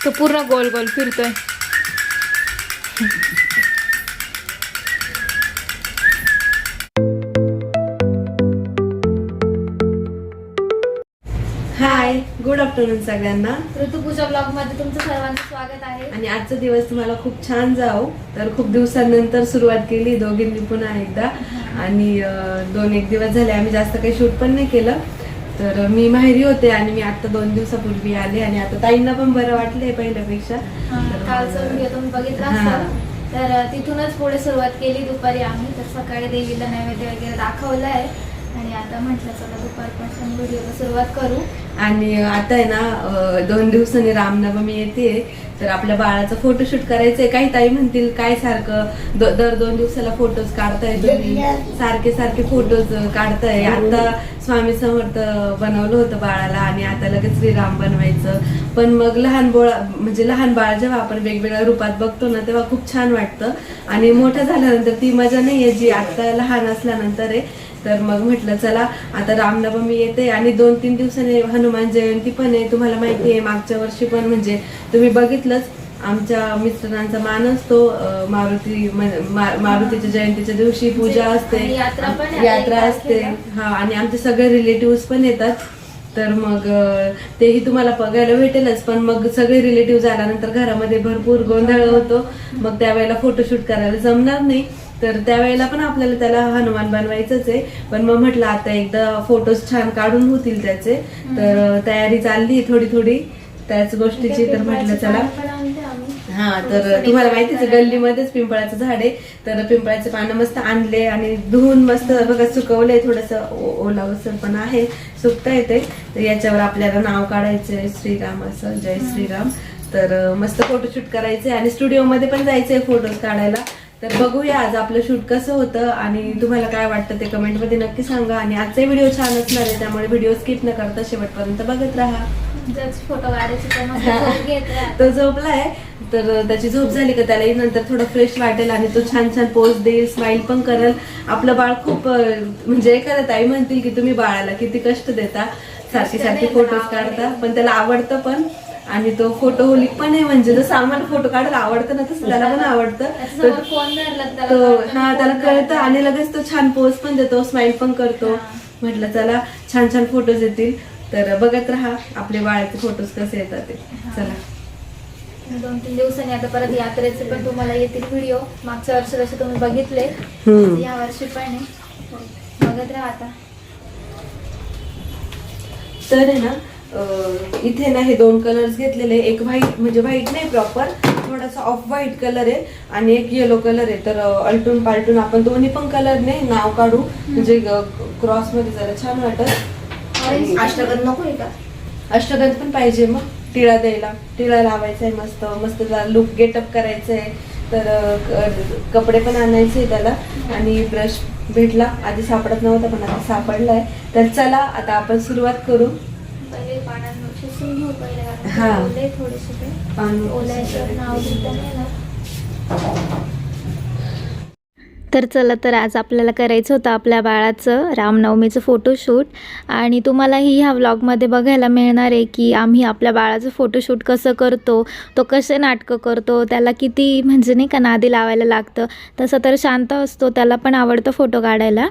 तो पूर्ण गोल गोल फिरतोय. हाय, गुड आफ्टरनून सगळ्यांना. ऋतुपूजा ब्लॉग मध्ये तुमचं सर्वांचं स्वागत आहे. आणि आजचा दिवस तुम्हाला खूप छान जाओ. तर खूप दिवसांनंतर सुरुवात केली दोघींनी पुन्हा एकदा. आणि 2-1 दिवस झाले आम्ही जास्त काही शूट पण नाही केलं. तर मी माहेरी होते आणि मी आता 2 दिवसापूर्वी आले आणि आता ताईंना पण बरं वाटलंय पहिल्यापेक्षा. कालचा व्हिडिओ तुम्ही बघितला असाल तर तिथूनच पुढे सुरुवात केली दुपारी आम्ही. तर सकाळी देवीला नैवेद्य वगैरे दाखवलं आहे आणि आता म्हटलं चला दुपारपासून व्हिडिओला सुरुवात करू. आणि आता आहे ना 2 दिवसांनी रामनवमी येते. तर आपल्या बाळाचं फोटोशूट करायचंय. काही ताई म्हणतील काय सारखं दर 2 दिवसाला फोटोज काढताय तुम्ही, सारखे फोटोज काढताय. आता स्वामी समर्थ बनवलं होतं बाळाला आणि आता लगेच श्रीराम बनवायचं. पण मग लहान बाळ जेव्हा आपण वेगवेगळ्या रूपात बघतो ना तेव्हा खूप छान वाटतं. आणि मोठं झाल्यानंतर ती मजा नाहीये जी आता लहान असल्यानंतर आहे. तर मग म्हटलं चला आता रामनवमी येते आणि 2-3 दिवसांनी हनुमान जयंती पण आहे. तुम्हाला माहिती आहे मागच्या वर्षी पण म्हणजे तुम्ही बघितलंच आमच्या मिस्टरांचा मान असतो. मारुतीच्या जयंतीच्या दिवशी पूजा असते, यात्रा असते. हा, आणि आमचे सगळे रिलेटिव्ह पण येतात. तर मग तेही तुम्हाला बघायला भेटेलच. पण मग सगळे रिलेटिव्ह आल्यानंतर घरामध्ये भरपूर गोंधळ होतो. मग त्यावेळेला फोटोशूट करायला जमणार नाही. तर त्यावेळेला पण आपल्याला त्याला हनुमान बनवायचंच आहे. पण मग म्हटलं आता एकदा फोटोज छान काढून होतील त्याचे. तर तयारी चालली थोडी त्याच गोष्टीची. तर म्हटलं चला. हा, तर तुम्हाला माहितीच आहे गल्लीमध्येच पिंपळाचं झाड आहे. तर पिंपळाचे पानं मस्त आणले आणि धुवून मस्त बघा सुकवलंय. थोडंसं ओलावसर पण आहे, सुकता येते. तर याच्यावर आपल्याला नाव काढायचंय श्रीराम असं, जय श्रीराम. तर मस्त फोटोशूट करायचंय आणि स्टुडिओमध्ये पण जायचंय फोटोज काढायला. तर बघूया आज आपलं शूट कसं होतं आणि तुम्हाला काय वाटतं ते कमेंटमध्ये नक्की सांगा. आणि आजचा व्हिडिओ छान असणार आहे त्यामुळे व्हिडिओ स्किप न करता शेवटपर्यंत बघत राहा. फोटो काढायचे तो झोपलाय. तर त्याची झोप झाली का त्यालाही नंतर थोडं फ्रेश वाटेल आणि तो छान पोज देईल, स्माइल पण करेल. आपलं बाळ खूप म्हणजे एखाद्या ताई म्हणतील की तुम्ही बाळाला किती कष्ट देता, सारखे फोटोज काढता. पण त्याला आवडतं पण आणि तो फोटोहोलिक पण आहे. म्हणजे जसं आम्हाला फोटो काढायला आवडतं ना तसं त्याला पण आवडतं. त्याला कळतं आणि लगेच तो छान पोज पण देतो, स्माइल पण करतो. म्हटलं चला छान फोटोज येतील. तर बघत राहा आपले बाळाचे फोटोज कसे येतात ते. चला 2-3 दिवसांनी आता परत यात्रेचे पण तुम्हाला येतील व्हिडिओ. मागच्या वर्षी जसे तुम्ही बघितले या वर्षी पण आहे. बघत राहा आता. तर आहे ना इथे ना हे 2 कलर्स घेतलेले. एक व्हाईट म्हणजे व्हाईट नाही प्रॉपर, थोडासा ऑफ व्हाईट कलर आहे आणि एक येलो कलर आहे. तर अलटून पालटून आपण दोन्ही पण कलरने नाव काढू म्हणजे क्रॉस मध्ये जरा छान वाटत. अष्टगंध नको आहे का? अष्टगंध पण पाहिजे. मग टिळा लावायचा आहे. मस्त लुक गेटअप करायचंय. तर कपडे पण आणायचे त्याला आणि ब्रश भेटला, आधी सापडत नव्हता पण आता सापडलाय. तर चला आता आपण सुरुवात करू. तर चला, तर आज आपल्याला करायचं होतं आपल्या बाळाचं रामनवमीचं फोटोशूट. आणि तुम्हालाही ह्या व्लॉगमध्ये बघायला मिळणार आहे की आम्ही आपल्या बाळाचं फोटोशूट कसं करतो, तो कसे नाटकं करतो, त्याला किती म्हणजे नाही का नादी लावायला लागतं. तसं तर शांत असतो, त्याला पण आवडतं फोटो काढायला.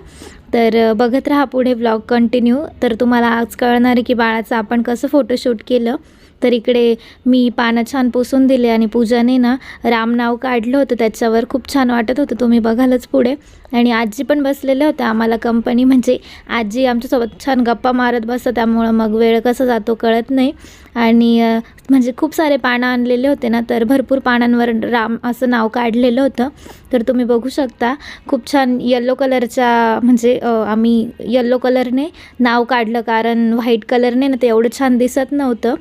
तर बघत राहा पुढे व्लॉग कंटिन्यू. तर तुम्हाला आज कळणार आहे की बाळाचं आपण कसं फोटोशूट केलं. तर इकडे मी पानं छान पुसून दिले आणि पूजाने ना राम नाव काढलं होतं त्याच्यावर. खूप छान वाटत होतं, तुम्ही बघालच पुढे. आणि आजी पण बसलेले होते आम्हाला कंपनी. म्हणजे आजी आमच्यासोबत छान गप्पा मारत बसतं, त्यामुळं मग वेळ कसा जातो कळत नाही. आणि म्हणजे खूप सारे पानं आणलेले होते ना, तर भरपूर पानांवर राम असं नाव काढलेलं होतं. तर तुम्ही बघू शकता खूप छान येल्लो कलरच्या म्हणजे आम्ही येल्लो कलरने नाव काढलं, कारण व्हाईट कलरने ना ते एवढं छान दिसत नव्हतं.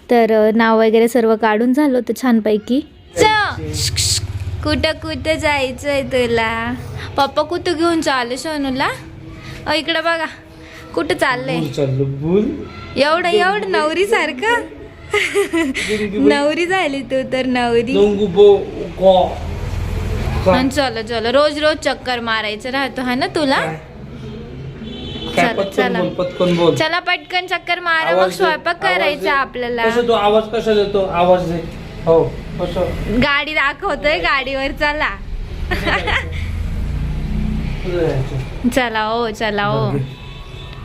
तर नाव वगैरे सर्व काढून झालं होतं छानपैकी. कुठं जायचं आहे तुला? पप्पा कुठं घेऊन चालले सोनूला? इकडं बघा कुठं चाललंय. एवढं नवरी सारखं नवरी झाली तू तर नवरी. चलो रोज चक्कर मारायचं राहतो हा ना तुला. चला पटकन चक्कर मारा, मग स्वयंपाक करायचा आपल्याला. आवाज कसा देतो? आवाज दे. हो कसं गाडी दाखवतोय, गाडीवर चला. चला हो, चला हो.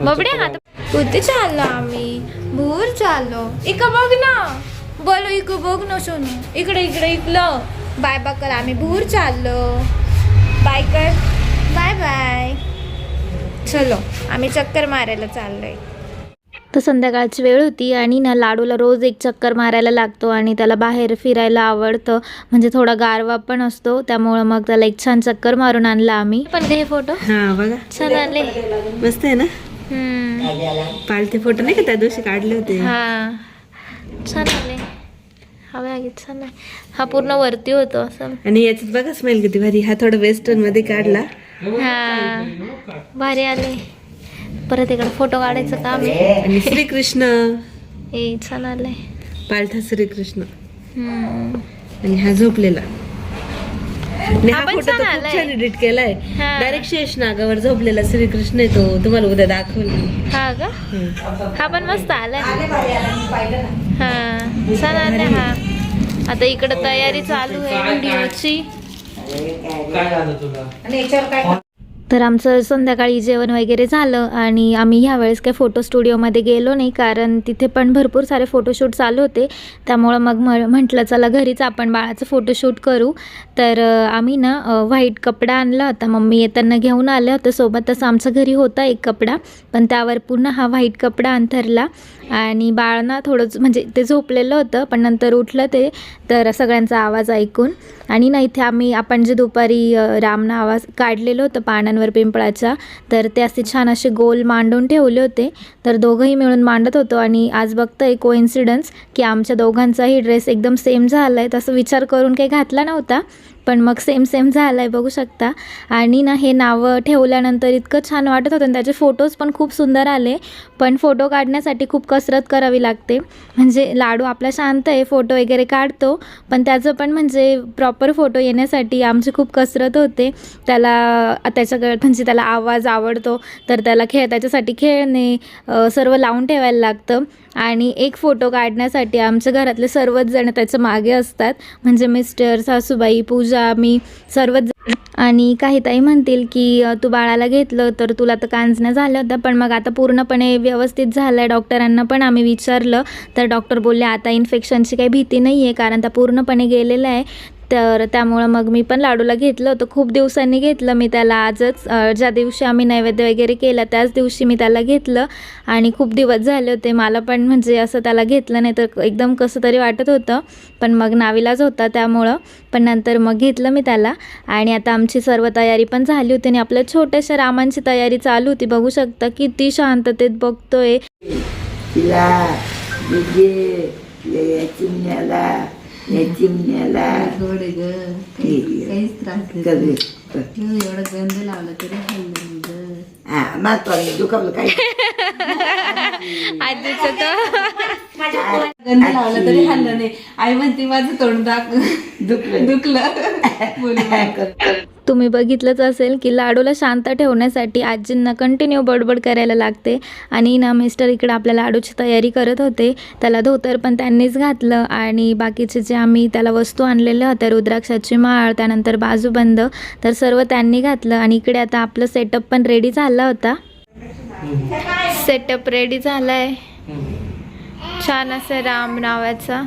बबडे हात कुठे चाललो आम्ही? भूर चाललो. इक बघ ना, बोलो इक बघ ना सोनू, इकडे इकडे इकलं. बाय बाय कर, आम्ही भूर चाललो. बाय कर, बाय बाय. चलो आम्ही चक्कर मारायला चाललोय. तर संध्याकाळची वेळ होती आणि ना लाडूला रोज एक चक्कर मारायला लागतो आणि त्याला बाहेर फिरायला आवडतं, म्हणजे थोडा गारवा पण असतो, त्यामुळं मग त्याला एक छान चक्कर मारून आणला आम्ही. पण हे फोटो हा बघा छान आले. मस्त आहे ना. पालथे फोटो नाही का त्या दिवशी काढले होते. हा छान आले. हवे आगीत छान आहे. हा पूर्ण वरती होतो असं. आणि याच्यात बघा स्मेल किती भारी. हा थोडा वेस्टर्न मध्ये काढला. हा भारी आले. परत इकडे फोटो काढायचं काम आहे. आणि श्रीकृष्ण हे छान आलंय. पालथा श्रीकृष्ण. आणि हा झोपलेला. आणि हा पण फोटो छान तर खूप आलाय. छान एडिट केलाय. हा. डायरेक्ट शेष नागावर झोपलेला श्रीकृष्ण आहे तो. तुम्हाला उद्या दाखवल. हा का? हा पण मस्त आलाय. हा छान आलाय. हा आता इकडे तयारी चालू आहे व्हिडिओची. काय झालं तुला? तर आमचं संध्याकाळी जेवण वगैरे झालं आणि आम्ही ह्यावेळेस काही फोटो स्टुडिओमध्ये गेलो नाही, कारण तिथे पण भरपूर सारे फोटोशूट चालू होते. त्यामुळं मग म्हटलं चला घरीच आपण बाळाचं फोटोशूट करू. तर आम्ही ना व्हाईट कपडा आणला होता, मम्मी येताना घेऊन आलं होतं सोबत. तसं आमच्या घरी होता एक कपडा, पण त्यावर पुन्हा हा व्हाईट कपडा अंथरला. आणि बाळ ना थोडंच म्हणजे ते झोपलेलं होतं, पण नंतर उठलं ते, तर सगळ्यांचा आवाज ऐकून. आणि ना इथे आपण जे दुपारी रामनं आवाज काढलेलं होतं पानांवर पिंपळाच्या, तर ते असे छान असे गोल मांडून ठेवले होते. तर दोघंही मिळून मांडत होतो. आणि आज बघतोय कोइन्सिडन्स की आमच्या दोघांचाही ड्रेस एकदम सेम झाला आहे. तसं विचार करून काही घातला नव्हता, पण मग सेम झाला आहे, बघू शकता. आणि ना हे नावं ठेवल्यानंतर इतकं छान वाटत होतं आणि त्याचे फोटोज पण खूप सुंदर आले. पण फोटो काढण्यासाठी खूप कसरत करावी लागते. म्हणजे लाडू आपला शांत आहे, फोटो वगैरे काढतो, पण त्याचं पण म्हणजे प्रॉपर फोटो येण्यासाठी आमची खूप कसरत होते. त्याच्याकडे म्हणजे त्याला आवाज आवडतो, तर त्याला त्याच्यासाठी खेळणे सर्व लावून ठेवायला लागतं. आणि एक फोटो काढण्यासाठी आमच्या घरातले सर्वच जण त्याच्या मागे असतात, म्हणजे मिस्टर, सासूबाई, पूजा, मी सर्वच. आणि काही ताई म्हणतील की तू बाळाला घेतलं तर तुला तर कांजण्या झाल्या होत्या, पण मग आता पूर्णपणे व्यवस्थित झालं आहे. डॉक्टरांना पण आम्ही विचारलं, तर डॉक्टर बोलले आता इन्फेक्शनची काही भीती नाही आहे, कारण त्या पूर्णपणे गेलेलं आहे. तर त्यामुळं मग मी पण लाडूला घेतलं होतं. खूप दिवसांनी घेतलं मी त्याला. आजच ज्या दिवशी आम्ही नैवेद्य वगैरे केला त्याच दिवशी मी त्याला घेतलं. आणि खूप दिवस झाले होते मला पण म्हणजे असं त्याला घेतलं नाही तर एकदम कसं तरी वाटत होतं, पण मग नावीलाज होता त्यामुळं. पण नंतर मग घेतलं मी त्याला. आणि आता आमची सर्व तयारी पण झाली होती आणि आपल्या छोट्याशा रामांची तयारी चालू होती. बघू शकता किती शांततेत बघतोय. चिमण्याला थोडे ग काहीच त्रास एवढं गंध लावलं तरी दुखावलं काही आजीचं तर गंध लावलं तरी हल्लं नाही. आई म्हणते माझं तोंड दुखलं. तुम्ही बघितलंच असेल की लाडूला शांत ठेवण्यासाठी आजींना कंटिन्यू बडबड करायला लागते. आणि ना मिस्टर इकडे आपल्या लाडूची तयारी करत होते. त्याला धोतर पण त्यांनीच घातलं आणि बाकीचे जे आम्ही त्याला वस्तू आणलेल्या होत्या, रुद्राक्षाची माळ, त्यानंतर बाजूबंद, तर सर्व त्यांनी घातलं. आणि इकडे आता आपलं सेटअप पण रेडी झाला होता. सेटअप रेडी झालाय छान असं राम नावाचा.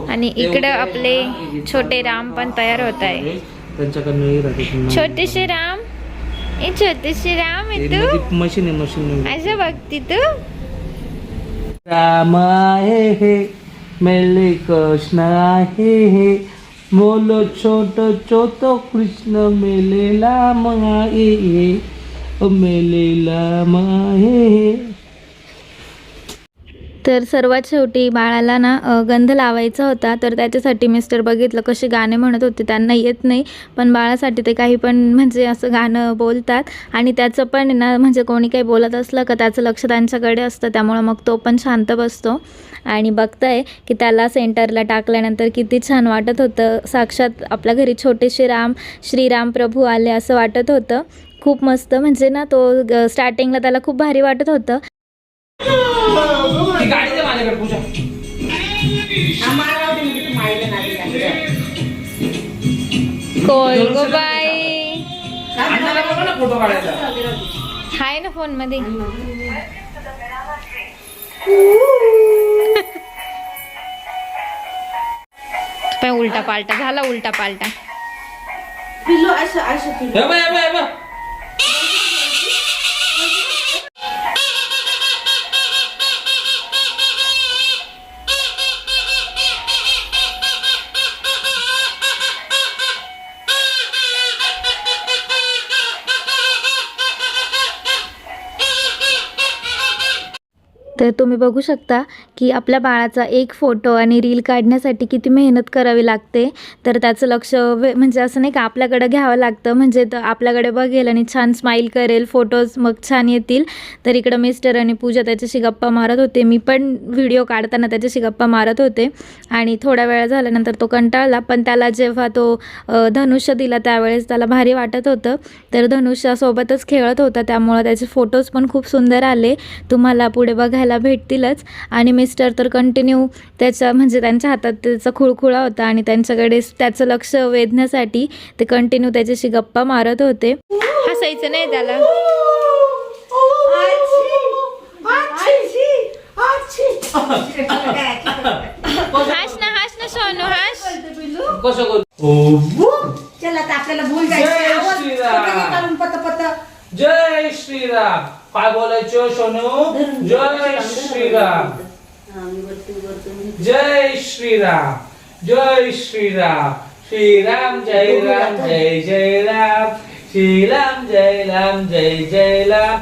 आणि इकडं आपले छोटे राम पण तयार होत आहे. छोटेसे राम, छोटेसे राम आहे तू. मशीन असं बघती तू. राम आहे हे मेले कृष्ण आहे हे, बोलो छोट छोट कृष्ण मेले राम आहे हे, मेले राम आहे हे. तर सर्वात शेवटी बाळाला ना गंध लावायचा होता, तर त्याच्यासाठी मिस्टर बघितलं कसे गाणे म्हणत होते. त्यांना येत नाही, पण बाळासाठी ते काही पण म्हणजे असं गाणं बोलतात. आणि त्याचं पण ना म्हणजे कोणी काही बोलत असलं का त्याचं लक्ष त्यांच्याकडे असतं, त्यामुळं मग तो पण शांत बसतो. आणि बघताय की त्याला सेंटरला टाकल्यानंतर किती छान वाटत होतं. साक्षात आपल्या घरी छोटेसे श्रीराम प्रभू आले असं वाटत होतं. खूप मस्त म्हणजे ना तो स्टार्टिंगला त्याला खूप भारी वाटत होतं. गाडी दे माझ्याकडे पूजा. कोण गो बाई अण्णाला बघा ना फोटो काढायचा. हाय ना फोन मध्ये. काय उलटा पालटा झाला, उलटा पालटा. पिल्लू असं पिल्लू. हे बघ, हे बघ, हे बघ. तर तुम्ही बघू शकता की आपल्या बाळाचा एक फोटो आणि रील काढण्यासाठी किती मेहनत करावी लागते. तर त्याचं लक्ष म्हणजे असं नाही का आपल्याकडे घ्यावं लागतं, म्हणजे तर आपल्याकडे बघेल आणि छान स्माईल करेल, फोटोज मग छान येतील. तर इकडं मिस्टर आणि पूजा त्याच्याशी गप्पा मारत होते. मी पण व्हिडिओ काढताना त्याच्याशी गप्पा मारत होते आणि थोड्या वेळ झाल्यानंतर तो कंटाळला. पण त्याला जेव्हा तो धनुष्य दिला त्यावेळेस त्याला भारी वाटत होतं. तर धनुष्यासोबतच खेळत होता, त्यामुळं त्याचे फोटोज पण खूप सुंदर आले. तुम्हाला पुढे बघायला भेटतीलच. आणि मिस्टर तर कंटिन्यू त्याच्या म्हणजे त्यांच्या हातात त्याचा खुळखुळा होता आणि त्यांच्याकडे त्याचं लक्ष वेधण्यासाठी ते कंटिन्यू त्याच्याशी गप्पा मारत होते. हसायचं नाही त्याला. हास ना सोनू हास. कसं करू? चल आता आपल्याला भूल जय श्रीराम. जय श्रीराम. काय बोलायचं सोनू? जय श्रीराम. जय श्रीराम. जय श्रीराम. श्रीराम जय राम जय जय राम. श्रीराम जय राम जय जय राम.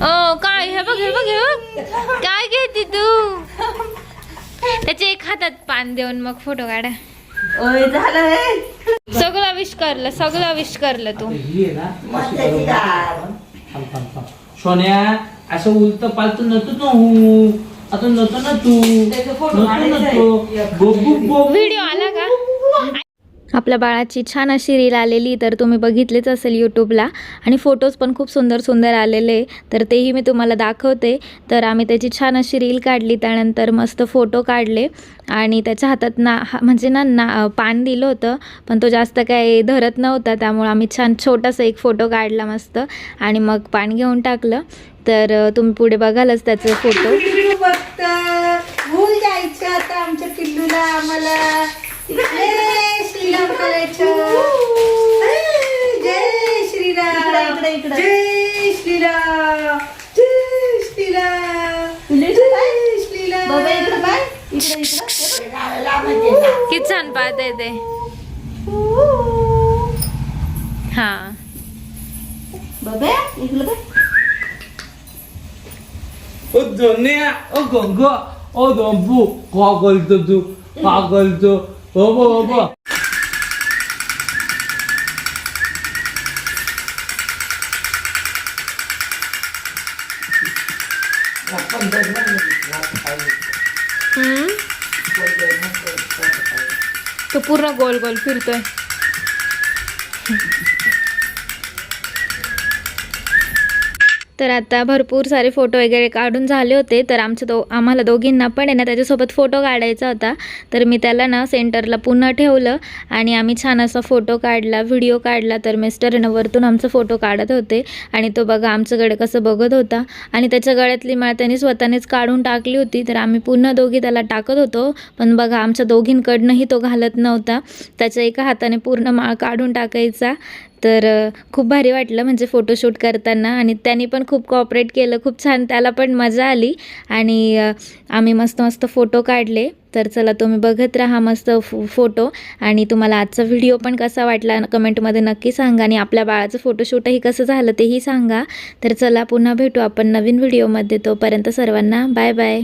ओ काय हे बघ हे बघ हे बघ. काय घेते तू? त्याच्या एक हातात पान देऊन मग फोटो काढा. झालं सगळं विश करलं, सगळं विश करलं तू. ही आहे ना, अशी करून थांब, थांब, थांब. सोन्या असं उलट पालत नव्हतं तू. आता नव्हतं ना तू. व्हिडिओ आला का? आपल्या बाळाची छान अशी रील आलेली, तर तुम्ही बघितलीच असेल यूट्यूबला. आणि फोटोज पण खूप सुंदर सुंदर आलेले, तर तेही मी तुम्हाला दाखवते. तर आम्ही त्याची छान अशी रील काढली, त्यानंतर मस्त फोटो काढले आणि त्याच्या हातात म्हणजे पान दिलं होतं, पण तो जास्त काही धरत नव्हता, त्यामुळे आम्ही छान छोटासा एक फोटो काढला मस्त आणि मग पान घेऊन टाकलं. तर तुम्ही पुढे बघालच त्याचे फोटो. भूल जायचं आता आमच्या पिल्लूला आम्हाला. जय श्रीराम करायचं. जय श्रीराम. जय श्रीराम. जय श्रीराम. जय श्रीराम. किती छान पाहत ते. हा बाबा इकडे ओ दोन्या, ओ गंगा, ओ दंबू. का करतो तू? का करतो? हो बाबा. तो पूर्ण गोल गोल फिरतोय. तर आता भरपूर सारे फोटो वगैरे काढून झाले होते. तर आम्हाला दोघींना पण आहे ना त्याच्यासोबत फोटो काढायचा होता. तर मी त्याला ना सेंटरला पुन्हा ठेवलं आणि आम्ही छान असा फोटो काढला, व्हिडिओ काढला. तर मिस्टर वरतून आमचा फोटो काढत होते आणि तो बघा आमच्याकडे कसं बघत होता आणि त्याच्या गळ्यातली माळ त्याने स्वतःनेच काढून टाकली होती. तर आम्ही पुन्हा दोघी त्याला टाकत होतो, पण बघा आमच्या दोघींकडनंही तो घालत नव्हता. त्याच्या एका हाताने पूर्ण माळ काढून टाकायचा. तर खूप भारी वाटलं म्हणजे फोटोशूट करताना आणि त्याने पण खूप कोऑपरेट केलं. खूप छान, त्याला पण मजा आली आणि आम्ही मस्त मस्त फोटो काढले. तर चला तुम्ही बघत राहा मस्त फोटो आणि तुम्हाला आजचा व्हिडिओ पण कसा वाटला कमेंटमध्ये नक्की सांगा आणि आपल्या बाळाचं फोटोशूटही कसं झालं तेही सांगा. तर चला पुन्हा भेटू आपण नवीन व्हिडिओमध्ये. तोपर्यंत सर्वांना बाय बाय.